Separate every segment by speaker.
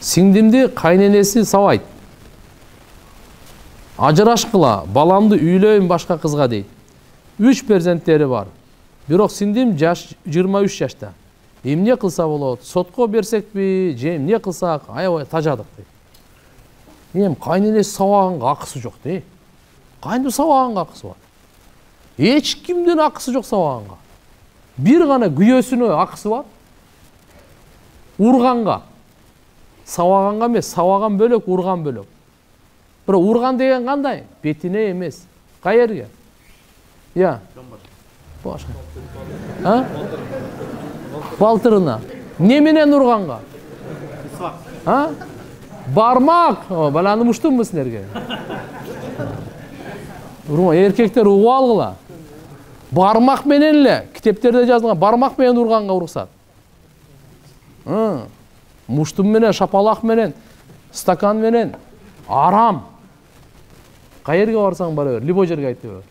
Speaker 1: Сиңдимди кайненеси сабайт. Ажырашкыла, баламды үйлөйм башка кызга дейт. 3 перзенттери бар. Бирок сиңдим 23 жашта. Эмне кылса болот? Сотко берсекпи, же эмне кылсак? Аябай тажадык дейт. Эми кайненеси сабаганга акысы жок дейт. Кайненеси сабаганга акысы бар. Эч кимдин акысы жок сабаганга. Бир гана күйөөсүнө акысы бар. Урганга. Сабаганга эмес, сабаган бөлөк, урган бөлөк. Бирок урган деген кандай? Бетине эмес. Кайерге? Я. Башка. А? Балтырына. Не менен урганга? А? Бармак. Баланы муштумбу силерге? Урма, эркектер угуп алгыла. Бармак менен эле китептерде жазылган бармак менен урганга уруксат. Муштум менен, шапалак менен, стакан менен арам. Кайерге барсаң бара бер, любой жерге айтып бер.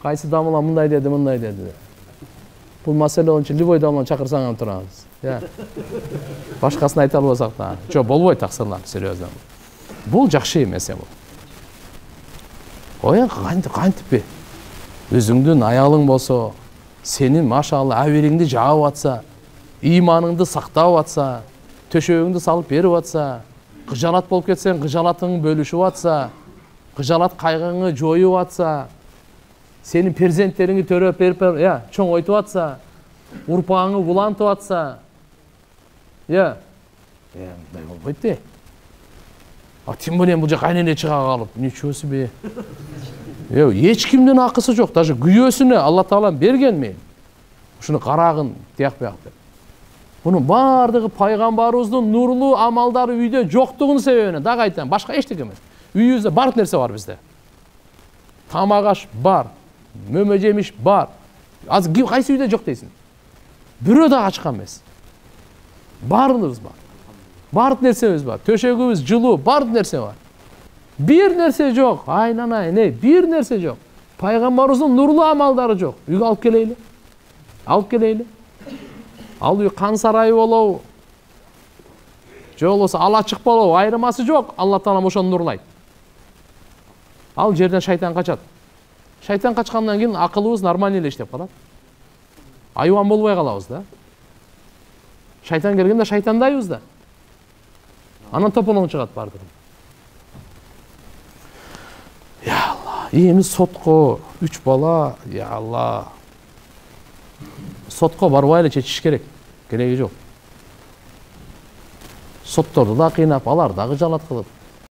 Speaker 1: Кайсы дамыла мындай деди, мындай деди. Бул маселе ончо любой дамыланы чакырсаң ham турабыз. Я. Башкасын айта албасак да. Жок, болбойт таксырлар, серьезно. Бул жакшы эмес бул. Ой, кантиппи? Өзүңдүн аялың болсо, сенин машалла абериңди жаап атса, иманыңды сактап атса, төшөгүңдү салып берип атса, кыжалат болуп кетсең, кыжалатыңды бөлүшүп атса, кыжалат кайгыңды жоюп атса, сенин перзенттериңди төрөп берип, я, чоңойтуп атса, урпагыңды улантып атса, я, мындай болбойт де. А тем более бул жак кайнене чыга калып, ничего себе. Эч кимдин акысы жок, даже күйөөсүнө Алла Таала берген мен. Ушуну карагын тияк бияк деп. Bunun бардыгы пайгамбарыбыздын нурлуу амалдары үйдө жоктугунун себебинен, дагы айтам, башка эчтеке эмес. Үйүбүздө бардык нерсе бар бизде. Тамак аш бар, мөмө жемиш бар. Азыр кайсы үйдө жок дейсиң? Бирөө да ачкан эмес. Баарыбыз бар. Бардык нерсебиз бар. Төшөгүбүз жылуу, бардык нерсе бар. Бир нерсе жок. Айнанай, не, бир нерсе жок. Пайгамбарыбыздын нурлуу амалдары жок. Үйгө алып келейли. Алып келейли. Ал үй кан сарайы болобу? Же болбосо алачык болобу? Айырмасы жок. Алла Таала ошону нурлайт. Ал жерден шайтан качат. Шайтан качкандан кийин акылыбыз нормально эле иштеп калат. Айван болбой калабыз да. Шайтан келгенде шайтандайбыз да. Анан тополоң чыгат бардыгы. Я Алла, эми сотко 3 бала, я Алла. Сотко барбай эле чечиш керек. Кереги жок. Сотторду да кыйнап, алар дагы жалат кылып.